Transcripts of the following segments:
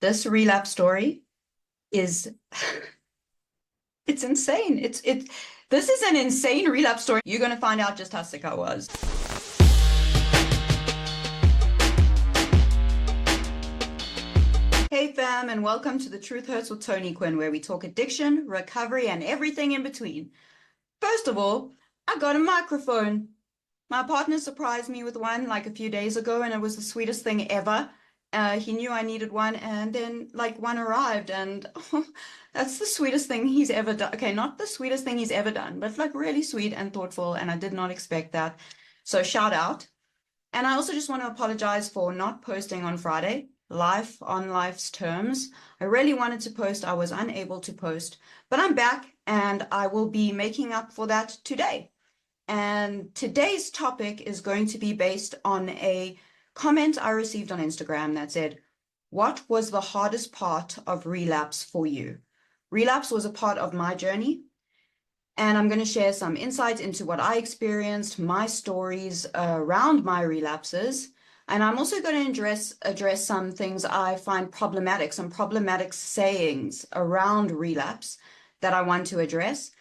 This relapse story is it's insane. This is an insane relapse story. You're gonna find out just how sick I was. Hey fam, and welcome to The Truth Hurts with Tony Quinn, where we talk addiction, recovery, and everything in between. First of all, I got a microphone. My partner surprised me with one like a few days ago, and it was the sweetest thing ever. He knew I needed one, and then like one arrived, and that's the sweetest thing he's ever done. Okay, not the sweetest thing he's ever done, but like really sweet and thoughtful, and I did not expect that. So shout out. And I also just want to apologize for not posting on Friday. Life on life's terms. I really wanted to post. I was unable to post, but I'm back and I will be making up for that today. And today's topic is going to be based on a comment I received on Instagram that said, "What was the hardest part of relapse for you?" Relapse was a part of my journey, and I'm going to share some insights into what I experienced, my stories around my relapses, and I'm also going to address some things I find problematic, some problematic sayings around relapse that I want to address.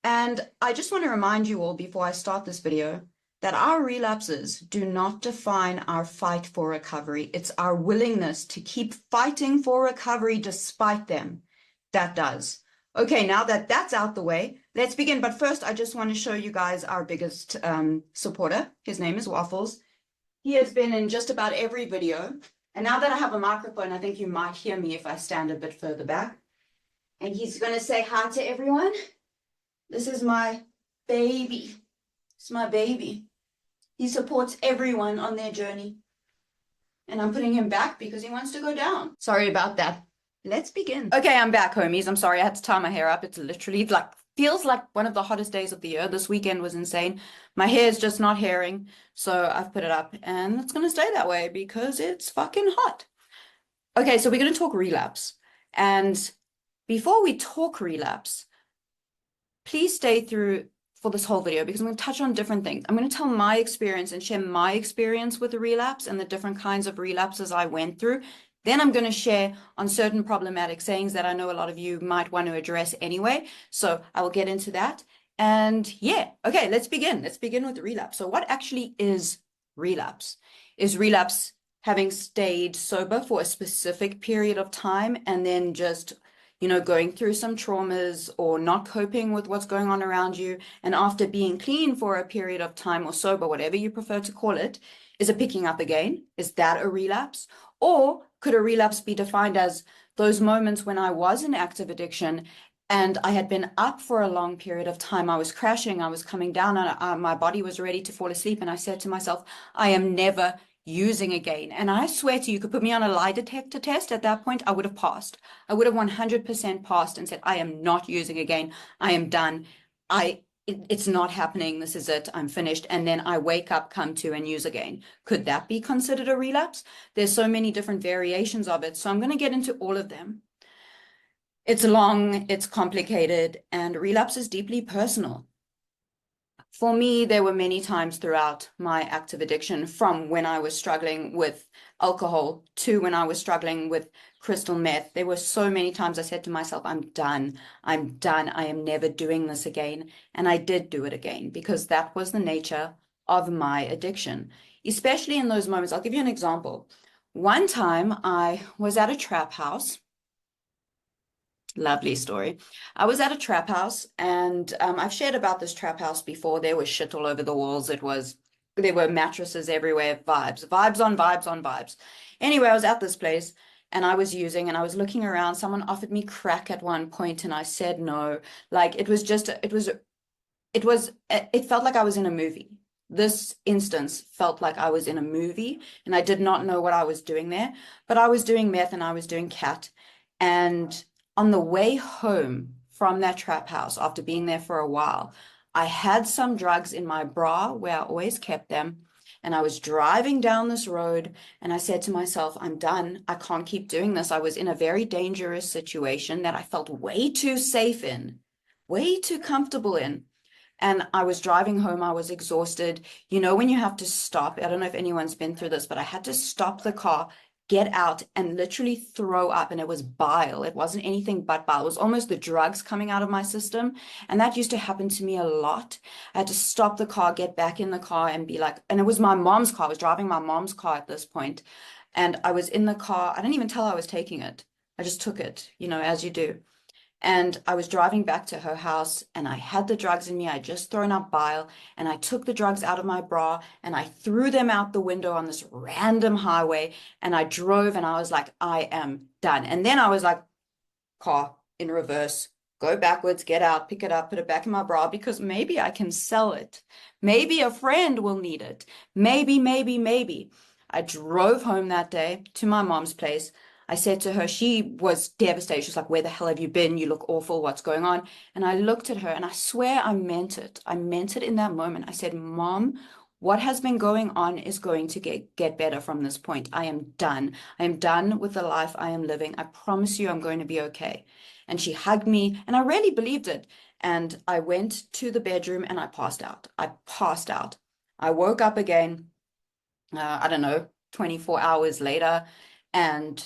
And I just want to remind you all before I start this video that our relapses do not define our fight for recovery. It's our willingness to keep fighting for recovery despite them that does. Okay, now that that's out the way, let's begin. But first, I just want to show you guys our biggest supporter. His name is Waffles. He has been in just about every video. And now that I have a microphone, I think you might hear me if I stand a bit further back. And he's going to say hi to everyone. This is my baby. It's my baby. He supports everyone on their journey. And I'm putting him back because he wants to go down. Sorry about that. Let's begin. Okay, I'm back, homies. I'm sorry I had to tie my hair up. It's literally like, feels like one of the hottest days of the year. This weekend was insane. My hair is just not hairing, so I've put it up and it's going to stay that way because it's fucking hot. Okay, so we're going to talk relapse. And before we talk relapse, please stay through for this whole video because I'm going to touch on different things. I'm going to tell my experience and share my experience with the relapse and the different kinds of relapses I went through. Then I'm going to share on certain problematic sayings that I know a lot of you might want to address anyway. So I will get into that. And yeah, okay, let's begin. Let's begin with relapse. So what actually is relapse? Is relapse having stayed sober for a specific period of time and then just, you know, going through some traumas or not coping with what's going on around you, and after being clean for a period of time or sober, whatever you prefer to call it, is it picking up again? Is that a relapse? Or could a relapse be defined as those moments when I was in active addiction and I had been up for a long period of time, I was crashing, I was coming down, and my body was ready to fall asleep, and I said to myself, I am never using again. And I swear to you, could put me on a lie detector test at that point, I would have passed. I would have 100% passed and said, I am not using again. I am done. It's not happening. This is it. I'm finished. And then I wake up, come to, and use again. Could that be considered a relapse? There's so many different variations of it. So I'm going to get into all of them. It's long, it's complicated, and relapse is deeply personal. For me, there were many times throughout my active addiction, from when I was struggling with alcohol to when I was struggling with crystal meth. There were so many times I said to myself, I'm done. I'm done. I am never doing this again. And I did do it again because that was the nature of my addiction, especially in those moments. I'll give you an example. One time I was at a trap house. Lovely story. I was at a trap house, and I've shared about this trap house before. There was shit all over the walls. There were mattresses everywhere, vibes on vibes on vibes. Anyway, I was at this place and I was using, and I was looking around. Someone offered me crack at one point and I said no. Like it felt like I was in a movie. This instance felt like I was in a movie, and I did not know what I was doing there, but I was doing meth and I was doing cat. And on the way home from that trap house, after being there for a while, I had some drugs in my bra where I always kept them. And I was driving down this road and I said to myself, I'm done. I can't keep doing this. I was in a very dangerous situation that I felt way too safe in, way too comfortable in. And I was driving home. I was exhausted. You know, when you have to stop, I don't know if anyone's been through this, but I had to stop the car get out and literally throw up, and it was bile. It wasn't anything but bile. It was almost the drugs coming out of my system, and that used to happen to me a lot. I had to stop the car, get back in the car, and be like, and it was my mom's car. I was driving my mom's car at this point, and I was in the car. I didn't even tell her I was taking it. I just took it, as you do. And I was driving back to her house and I had the drugs in me. I had just thrown up bile and I took the drugs out of my bra and I threw them out the window on this random highway and I drove and I was like, I am done. And then I was like, car in reverse, go backwards, get out, pick it up, put it back in my bra because maybe I can sell it. Maybe a friend will need it. Maybe, maybe, maybe. I drove home that day to my mom's place. I said to her, she was devastated. She was like, where the hell have you been? You look awful. What's going on? And I looked at her and I swear I meant it. I meant it in that moment. I said, Mom, what has been going on is going to get better from this point. I am done. I am done with the life I am living. I promise you I'm going to be okay. And she hugged me and I really believed it. And I went to the bedroom and I passed out. I passed out. I woke up again, I don't know, 24 hours later, and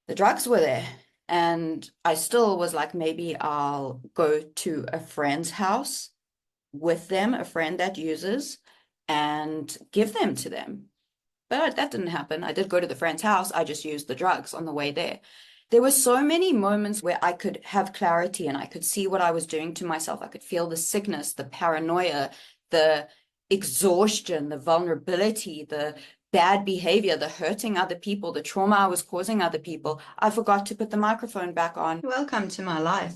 the drugs were there. And I still was like, maybe I'll go to a friend's house with them, a friend that uses, and give them to them. But that didn't happen. I did go to the friend's house. I just used the drugs on the way there. There were so many moments where I could have clarity and I could see what I was doing to myself. I could feel the sickness, the paranoia, the exhaustion, the vulnerability, the bad behavior, the hurting other people, the trauma I was causing other people. I forgot to put the microphone back on. Welcome to my life.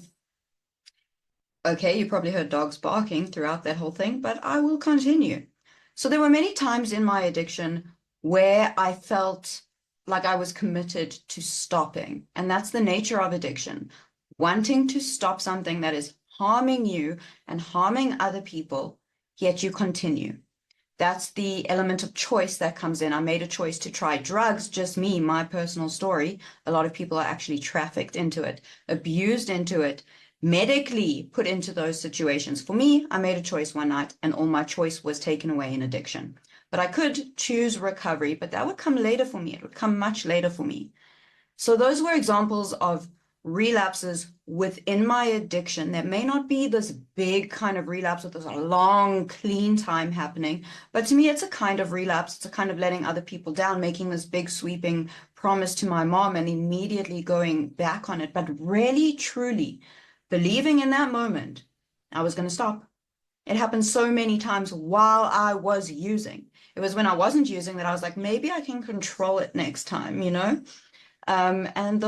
Okay, you probably heard dogs barking throughout that whole thing, but I will continue. So there were many times in my addiction where I felt like I was committed to stopping. And that's the nature of addiction, wanting to stop something that is harming you and harming other people, yet you continue. That's the element of choice that comes in. I made a choice to try drugs, just me, my personal story. A lot of people are actually trafficked into it, abused into it, medically put into those situations. For me, I made a choice one night and all my choice was taken away in addiction. But I could choose recovery, but that would come later for me. It would come much later for me. So those were examples of relapses within my addiction. There may not be this big kind of relapse with this long, clean time happening, but to me, it's a kind of relapse. It's a kind of letting other people down, making this big sweeping promise to my mom and immediately going back on it, but really, truly believing in that moment I was going to stop. It happened so many times while I was using. It was when I wasn't using that I was like, maybe I can control it next time, and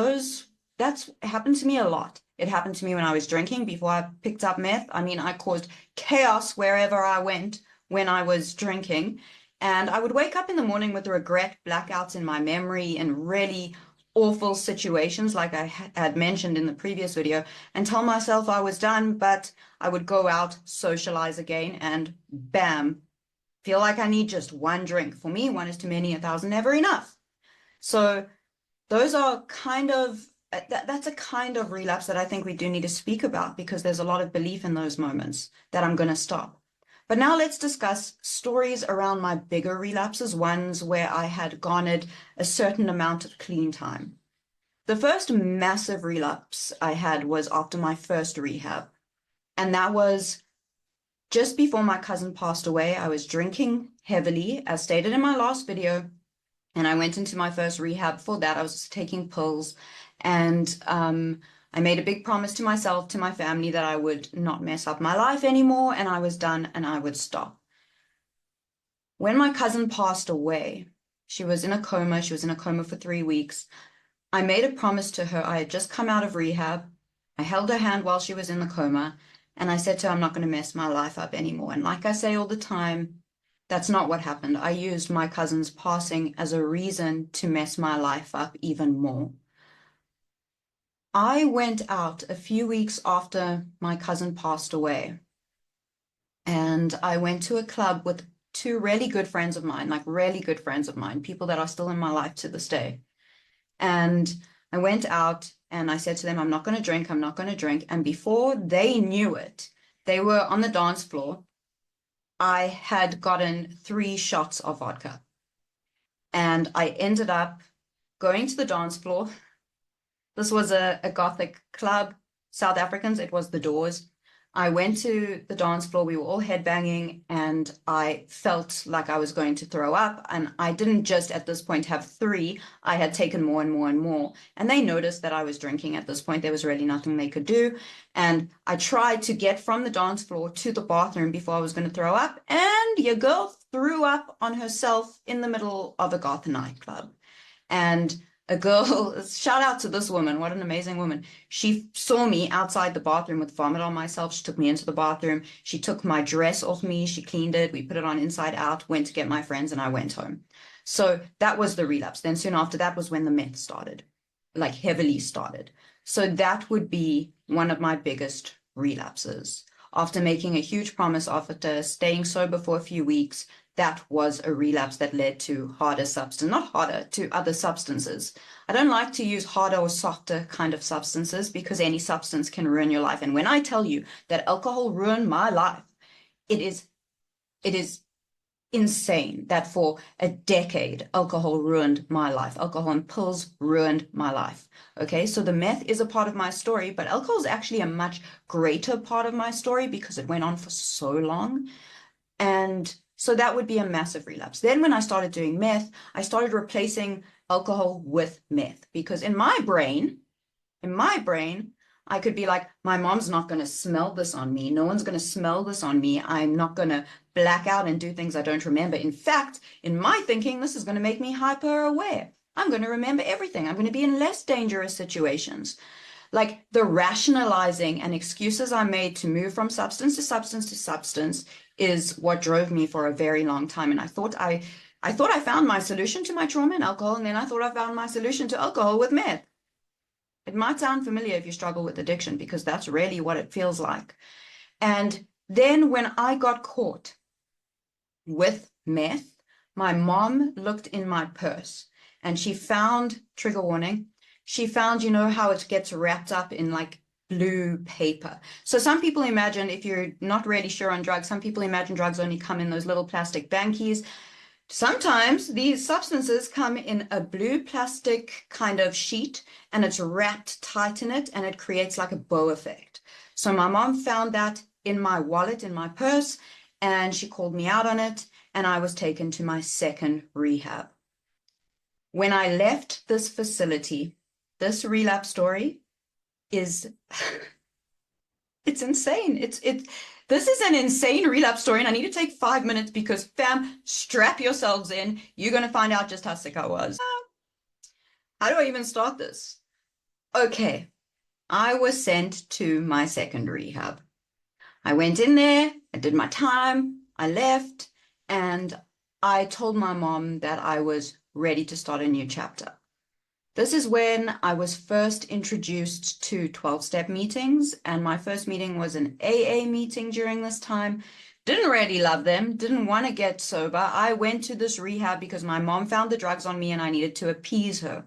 that's happened to me a lot. It happened to me when I was drinking before I picked up meth. I mean, I caused chaos wherever I went when I was drinking. And I would wake up in the morning with regret, blackouts in my memory, and really awful situations like I had mentioned in the previous video, and tell myself I was done, but I would go out, socialize again, and bam, feel like I need just one drink. For me, one is too many, 1,000 never enough. So those are that's a kind of relapse that I think we do need to speak about because there's a lot of belief in those moments that I'm going to stop. But now let's discuss stories around my bigger relapses, ones where I had garnered a certain amount of clean time. The first massive relapse I had was after my first rehab. And that was just before my cousin passed away. I was drinking heavily, as stated in my last video. And I went into my first rehab for that. I was taking pills. And I made a big promise to myself, to my family, that I would not mess up my life anymore. And I was done and I would stop. When my cousin passed away, she was in a coma. She was in a coma for 3 weeks. I made a promise to her. I had just come out of rehab. I held her hand while she was in the coma. And I said to her, I'm not going to mess my life up anymore. And like I say all the time, that's not what happened. I used my cousin's passing as a reason to mess my life up even more. I went out a few weeks after my cousin passed away. And I went to a club with 2 really good friends of mine, like really good friends of mine, people that are still in my life to this day. And I went out and I said to them, I'm not going to drink. I'm not going to drink. And before they knew it, they were on the dance floor. I had gotten 3 shots of vodka. and I ended up going to the dance floor. This was a Gothic club, South Africans, it was the Doors. I went to the dance floor, we were all headbanging, and I felt like I was going to throw up. And I didn't just at this point have three, I had taken more and more and more. And they noticed that I was drinking at this point. There was really nothing they could do. And I tried to get from the dance floor to the bathroom before I was going to throw up. And your girl threw up on herself in the middle of a goth nightclub. And a girl, shout out to this woman, what an amazing woman. She saw me outside the bathroom with vomit on myself. She took me into the bathroom. She took my dress off me. She cleaned it. We put it on inside out, went to get my friends, and I went home. So that was the relapse. Then soon after that was when the meth started, like heavily started. So that would be one of my biggest relapses. After making a huge promise, after staying sober for a few weeks, that was a relapse that led to harder substance, not harder, to other substances. I don't like to use harder or softer kind of substances because any substance can ruin your life. And when I tell you that alcohol ruined my life, it is insane that for a decade, alcohol ruined my life. Alcohol and pills ruined my life. Okay, so the meth is a part of my story, but alcohol is actually a much greater part of my story because it went on for so long. And so that would be a massive relapse. Then when I started doing meth, I started replacing alcohol with meth because in my brain, I could be like, my mom's not going to smell this on me. No one's going to smell this on me. I'm not going to black out and do things I don't remember. In fact, in my thinking, this is going to make me hyper aware. I'm going to remember everything. I'm going to be in less dangerous situations. Like the rationalizing and excuses I made to move from substance to substance to substance is what drove me for a very long time. And I thought I found my solution to my trauma in alcohol, and then I thought I found my solution to alcohol with meth. It might sound familiar if you struggle with addiction, because that's really what it feels like. And then when I got caught with meth, my mom looked in my purse and she found, trigger warning, she found, you know, how it gets wrapped up in like blue paper. So some people imagine, if you're not really sure on drugs, some people imagine drugs only come in those little plastic bankies. Sometimes these substances come in a blue plastic kind of sheet and it's wrapped tight in it and it creates like a bow effect. So my mom found that in my wallet, in my purse, and she called me out on it and I was taken to my second rehab. When I left this facility, this relapse story is, it's insane. This is an insane relapse story, and I need to take 5 minutes because, fam, strap yourselves in. You're going to find out just how sick I was. How do I even start this? Okay, I was sent to my second rehab. I went in there, I did my time, I left, and I told my mom that I was ready to start a new chapter. This is when I was first introduced to 12-step meetings, and my first meeting was an AA meeting during this time. Didn't really love them, didn't want to get sober. I went to this rehab because my mom found the drugs on me and I needed to appease her.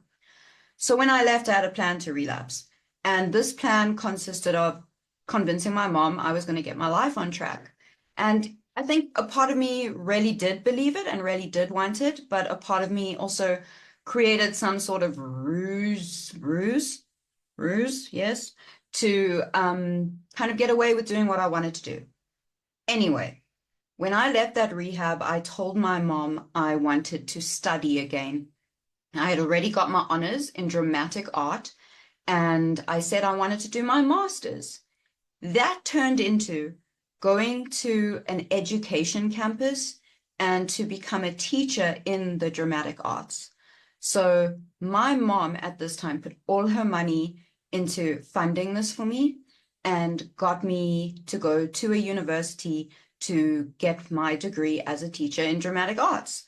So when I left, I had a plan to relapse. And this plan consisted of convincing my mom I was going to get my life on track. And I think a part of me really did believe it and really did want it, but a part of me also created some sort of ruse, yes, to kind of get away with doing what I wanted to do. Anyway, when I left that rehab, I told my mom I wanted to study again. I had already got my honors in dramatic art, and I said I wanted to do my master's. That turned into going to an education campus and to become a teacher in the dramatic arts. So my mom at this time put all her money into funding this for me and got me to go to a university to get my degree as a teacher in dramatic arts.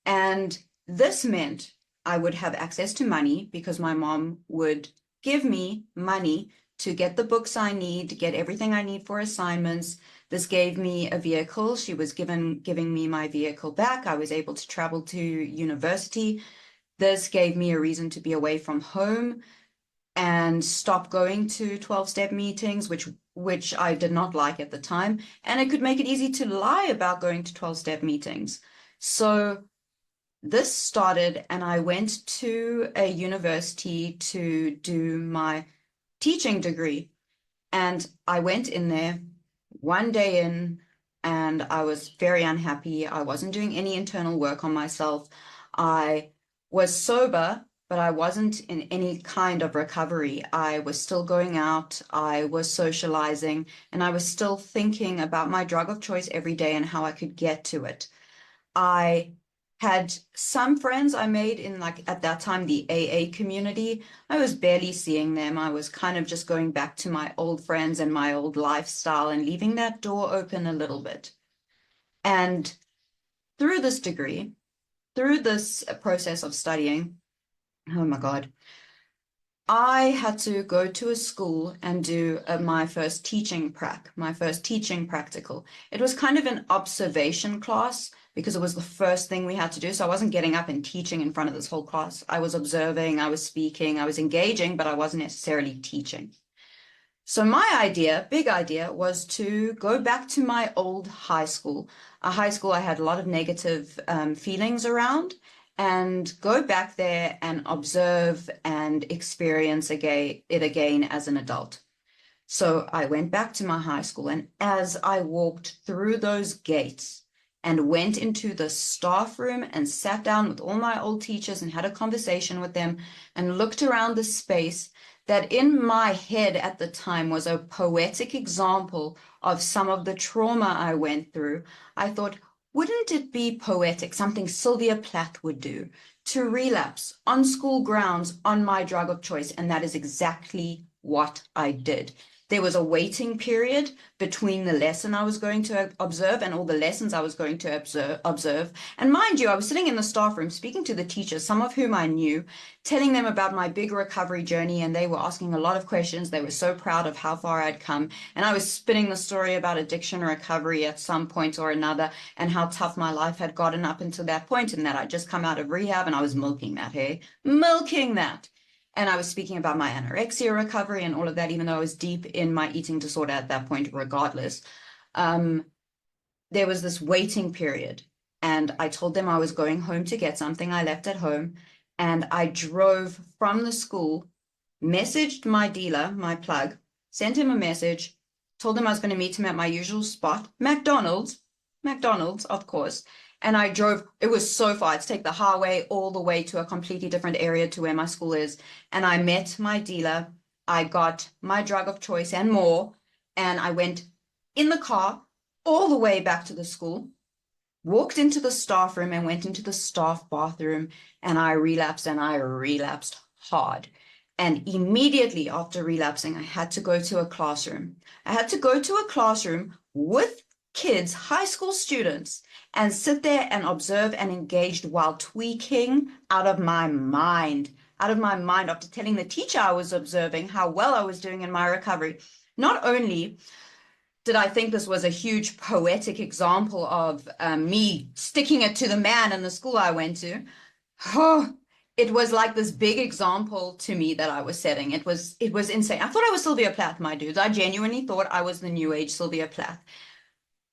And this meant I would have access to money because my mom would give me money to get the books I need, to get everything I need for assignments. This gave me a vehicle. She was giving me my vehicle back. I was able to travel to university. This gave me a reason to be away from home and stop going to 12-step meetings, which I did not like at the time. And it could make it easy to lie about going to 12-step meetings. So this started, and I went to a university to do my teaching degree. And I went in there one day in, and I was very unhappy. I wasn't doing any internal work on myself. I was sober, but I wasn't in any kind of recovery. I was still going out, I was socializing, and I was still thinking about my drug of choice every day and how I could get to it. I had some friends I made in, like, at that time, the AA community. I was barely seeing them. I was kind of just going back to my old friends and my old lifestyle and leaving that door open a little bit. And through this degree, through this process of studying, oh my God, I had to go to a school and do my first teaching practical. It was kind of an observation class because it was the first thing we had to do. So I wasn't getting up and teaching in front of this whole class. I was observing, I was speaking, I was engaging, but I wasn't necessarily teaching. So my idea, big idea, was to go back to my old high school, a high school I had a lot of negative feelings around, and go back there and observe and experience it again as an adult. So I went back to my high school, and as I walked through those gates and went into the staff room and sat down with all my old teachers and had a conversation with them and looked around the space, that in my head at the time was a poetic example of some of the trauma I went through, I thought, wouldn't it be poetic, something Sylvia Plath would do, to relapse on school grounds on my drug of choice? And that is exactly what I did. There was a waiting period between the lesson I was going to observe and all the lessons I was going to observe. And mind you, I was sitting in the staff room speaking to the teachers, some of whom I knew, telling them about my big recovery journey, and they were asking a lot of questions. They were so proud of how far I'd come. And I was spinning the story about addiction recovery at some point or another and how tough my life had gotten up until that point, and that I'd just come out of rehab, and I was milking that, hey? Milking that. And I was speaking about my anorexia recovery and all of that, even though I was deep in my eating disorder at that point, regardless. There was this waiting period. And I told them I was going home to get something I left at home. And I drove from the school, messaged my dealer, my plug, sent him a message, told him I was going to meet him at my usual spot, McDonald's, of course. And I drove, it was so far, to take the highway all the way to a completely different area to where my school is. And I met my dealer. I got my drug of choice and more. And I went in the car all the way back to the school, walked into the staff room and went into the staff bathroom, and I relapsed hard. And immediately after relapsing, I had to go to a classroom. I had to go to a classroom with kids, high school students, and sit there and observe and engage while tweaking out of my mind after telling the teacher I was observing how well I was doing in my recovery. Not only did I think this was a huge poetic example of me sticking it to the man in the school I went to, oh, it was like this big example to me that I was setting. It was insane. I thought I was Sylvia Plath, my dudes. I genuinely thought I was the new age Sylvia Plath.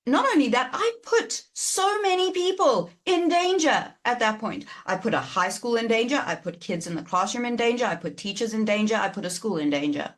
Not only that, I put so many people in danger at that point. I put a high school in danger. I put kids in the classroom in danger. I put teachers in danger. I put a school in danger.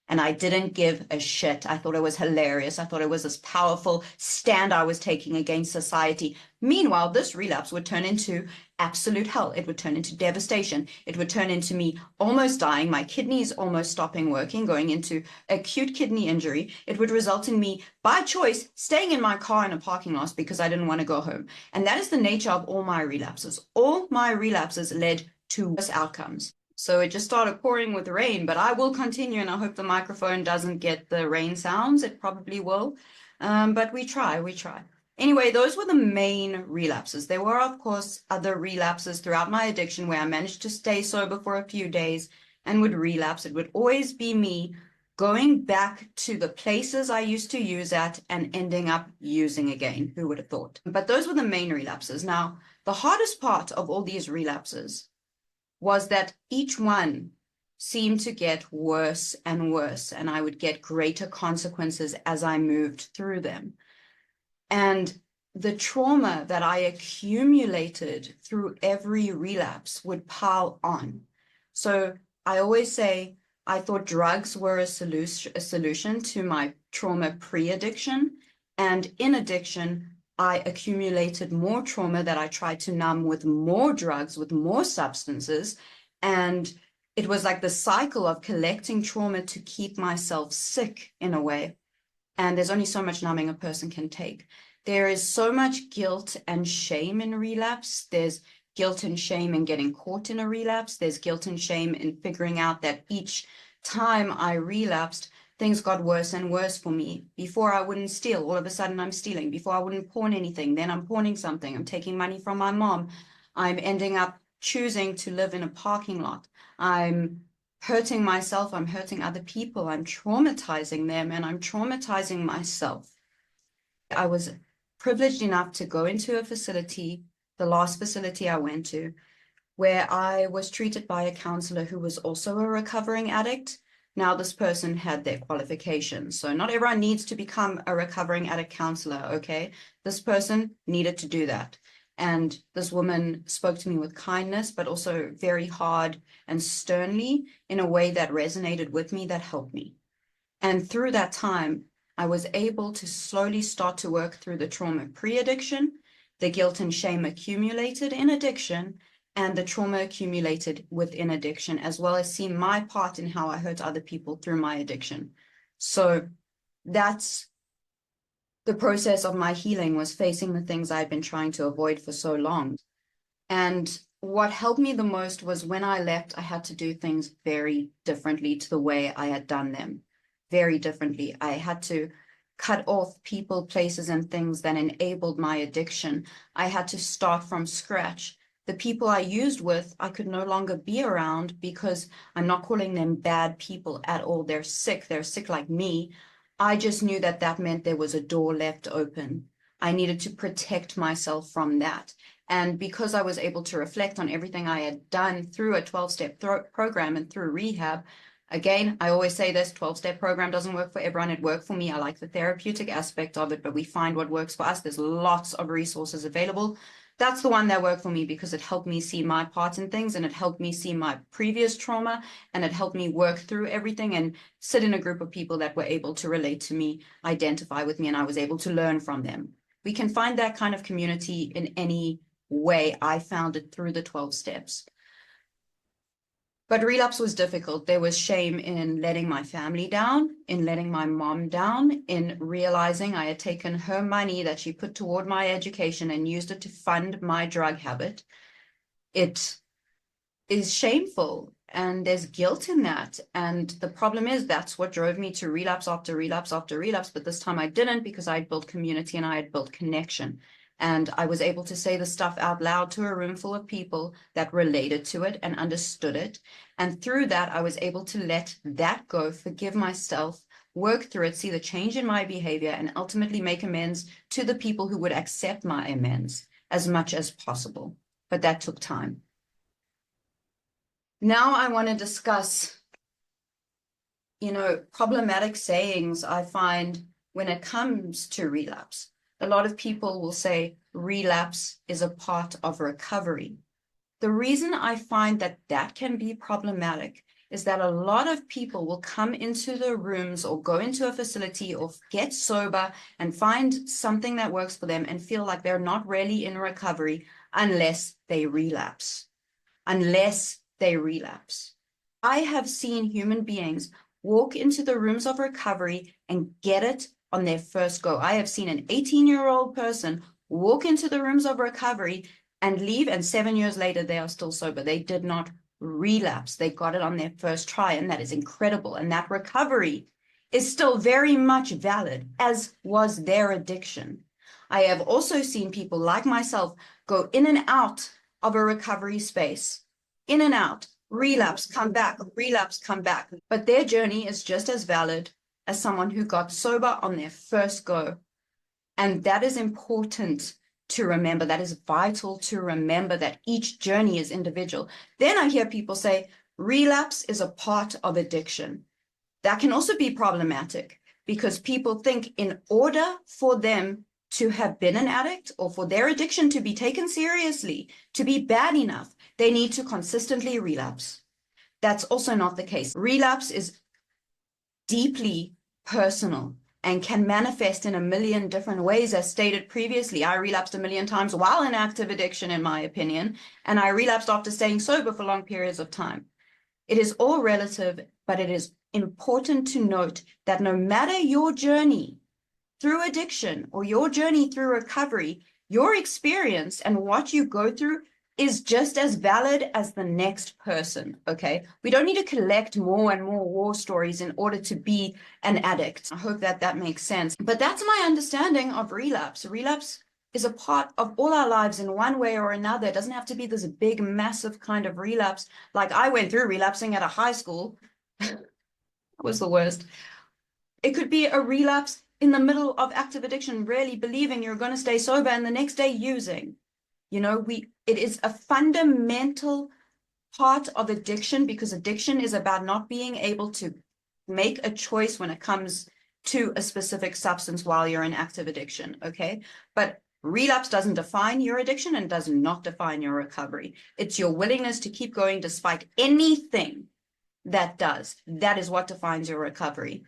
And I didn't give a shit. I thought it was hilarious. I thought it was this powerful stand I was taking against society. Meanwhile, this relapse would turn into absolute hell. It would turn into devastation. It would turn into me almost dying, my kidneys almost stopping working, going into acute kidney injury. It would result in me, by choice, staying in my car in a parking lot because I didn't want to go home. And that is the nature of all my relapses. All my relapses led to worse outcomes. So it just started pouring with rain, but I will continue, and I hope the microphone doesn't get the rain sounds. It probably will, but we try. Anyway, those were the main relapses. There were, of course, other relapses throughout my addiction where I managed to stay sober for a few days and would relapse. It would always be me going back to the places I used to use at and ending up using again. Who would have thought? But those were the main relapses. Now, the hardest part of all these relapses was that each one seemed to get worse and worse, and I would get greater consequences as I moved through them. And the trauma that I accumulated through every relapse would pile on. So I always say I thought drugs were a solution to my trauma pre-addiction. And in addiction, I accumulated more trauma that I tried to numb with more drugs, with more substances. And it was like the cycle of collecting trauma to keep myself sick in a way. And there's only so much numbing a person can take. There is so much guilt and shame in relapse. There's guilt and shame in getting caught in a relapse. There's guilt and shame in figuring out that each time I relapsed, things got worse and worse for me. Before I wouldn't steal, all of a sudden I'm stealing. Before I wouldn't pawn anything, then I'm pawning something. I'm taking money from my mom. I'm ending up choosing to live in a parking lot. I'm hurting myself, I'm hurting other people, I'm traumatizing them, and I'm traumatizing myself. I was privileged enough to go into a facility, the last facility I went to, where I was treated by a counselor who was also a recovering addict. Now, this person had their qualifications. So not everyone needs to become a recovering addict counselor, okay? This person needed to do that. And this woman spoke to me with kindness, but also very hard and sternly in a way that resonated with me, that helped me. And through that time, I was able to slowly start to work through the trauma pre-addiction, the guilt and shame accumulated in addiction, and the trauma accumulated within addiction, as well as see my part in how I hurt other people through my addiction. So that's the process of my healing, was facing the things I'd been trying to avoid for so long. And what helped me the most was when I left, I had to do things very differently to the way I had done them. Very differently. I had to cut off people, places, and things that enabled my addiction. I had to start from scratch. The people I used with, I could no longer be around, because I'm not calling them bad people at all. They're sick like me. I just knew that that meant there was a door left open. I needed to protect myself from that. And because I was able to reflect on everything I had done through a 12-step program and through rehab, again, I always say this, 12-step program doesn't work for everyone. It worked for me. I like the therapeutic aspect of it, but we find what works for us. There's lots of resources available. That's the one that worked for me because it helped me see my part in things, and it helped me see my previous trauma, and it helped me work through everything and sit in a group of people that were able to relate to me, identify with me, and I was able to learn from them. We can find that kind of community in any way. I found it through the 12 steps. But relapse was difficult. There was shame in letting my family down, in letting my mom down, in realizing I had taken her money that she put toward my education and used it to fund my drug habit. It is shameful, and there's guilt in that. And the problem is that's what drove me to relapse after relapse after relapse. But this time I didn't, because I had built community and I had built connection. And I was able to say the stuff out loud to a room full of people that related to it and understood it. And through that, I was able to let that go, forgive myself, work through it, see the change in my behavior, and ultimately make amends to the people who would accept my amends as much as possible. But that took time. Now I want to discuss, problematic sayings I find when it comes to relapse. A lot of people will say relapse is a part of recovery. The reason I find that that can be problematic is that a lot of people will come into the rooms or go into a facility or get sober and find something that works for them and feel like they're not really in recovery unless they relapse. I have seen human beings walk into the rooms of recovery and get it on their first go. I have seen an 18-year-old person walk into the rooms of recovery and leave, and 7 years later, they are still sober. They did not relapse. They got it on their first try, and that is incredible. And that recovery is still very much valid, as was their addiction. I have also seen people like myself go in and out of a recovery space, in and out, relapse, come back, relapse, come back. But their journey is just as valid as someone who got sober on their first go. And that is important to remember. That is vital to remember, that each journey is individual. Then I hear people say, relapse is a part of addiction. That can also be problematic, because people think in order for them to have been an addict or for their addiction to be taken seriously, to be bad enough, they need to consistently relapse. That's also not the case. Relapse is deeply personal and can manifest in a million different ways, as stated previously. I relapsed a million times while in active addiction, in my opinion, and I relapsed after staying sober for long periods of time. It is all relative, but it is important to note that no matter your journey through addiction or your journey through recovery, your experience and what you go through is just as valid as the next person, okay? We don't need to collect more and more war stories in order to be an addict. I hope that that makes sense. But that's my understanding of relapse. Relapse is a part of all our lives in one way or another. It doesn't have to be this big, massive kind of relapse. Like I went through relapsing at a high school. That was the worst. It could be a relapse in the middle of active addiction, really believing you're going to stay sober and the next day using. You know, it is a fundamental part of addiction, because addiction is about not being able to make a choice when it comes to a specific substance while you're in active addiction, okay? But relapse doesn't define your addiction and does not define your recovery. It's your willingness to keep going despite anything that does. That is what defines your recovery.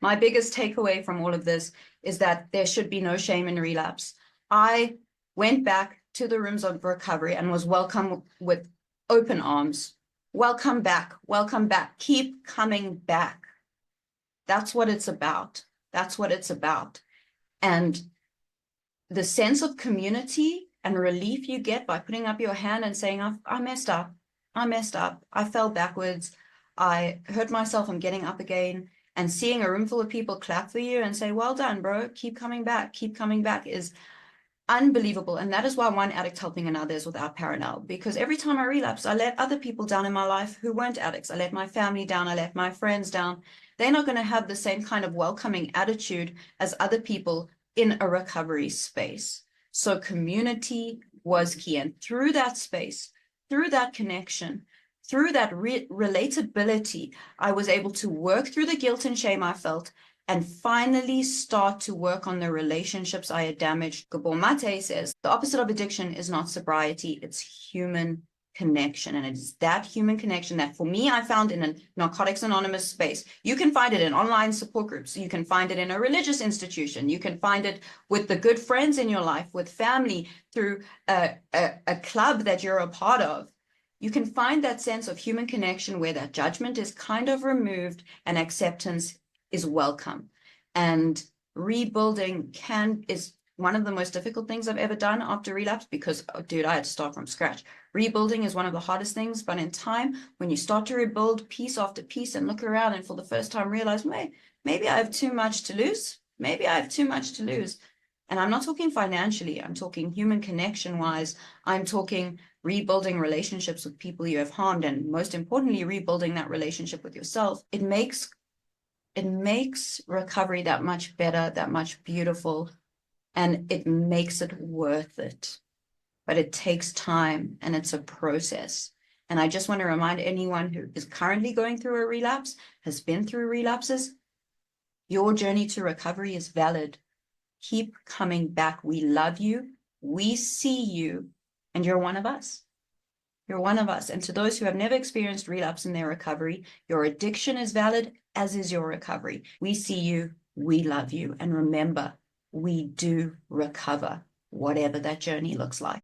My biggest takeaway from all of this is that there should be no shame in relapse. I went back to the rooms of recovery and was welcomed with open arms. Welcome back, keep coming back. That's what it's about. That's what it's about. And the sense of community and relief you get by putting up your hand and saying, I messed up, I fell backwards, I hurt myself, I'm getting up again, and seeing a room full of people clap for you and say, well done, bro, keep coming back is unbelievable. And that is why one addict helping another is without parallel, because every time I relapsed, I let other people down in my life who weren't addicts. I let my family down, I let my friends down. They're not going to have the same kind of welcoming attitude as other people in a recovery space. So community was key. And through that space, through that connection, through that relatability, I was able to work through the guilt and shame I felt and finally start to work on the relationships I had damaged. Gabor Mate says, the opposite of addiction is not sobriety, it's human connection. And it is that human connection that for me, I found in a Narcotics Anonymous space. You can find it in online support groups. You can find it in a religious institution. You can find it with the good friends in your life, with family, through a club that you're a part of. You can find that sense of human connection where that judgment is kind of removed and acceptance is welcome. And rebuilding is one of the most difficult things I've ever done after relapse, because, oh, dude, I had to start from scratch. Rebuilding is one of the hardest things, but in time, when you start to rebuild piece after piece and look around and for the first time realize, maybe I have too much to lose. Maybe I have too much to lose. And I'm not talking financially. I'm talking human connection wise. I'm talking rebuilding relationships with people you have harmed. And most importantly, rebuilding that relationship with yourself. It makes recovery that much better, that much beautiful, and it makes it worth it. But it takes time and it's a process. And I just want to remind anyone who is currently going through a relapse, has been through relapses, your journey to recovery is valid. Keep coming back. We love you. We see you, and you're one of us. You're one of us. And to those who have never experienced relapse in their recovery, your addiction is valid, as is your recovery. We see you. We love you. And remember, we do recover, whatever that journey looks like.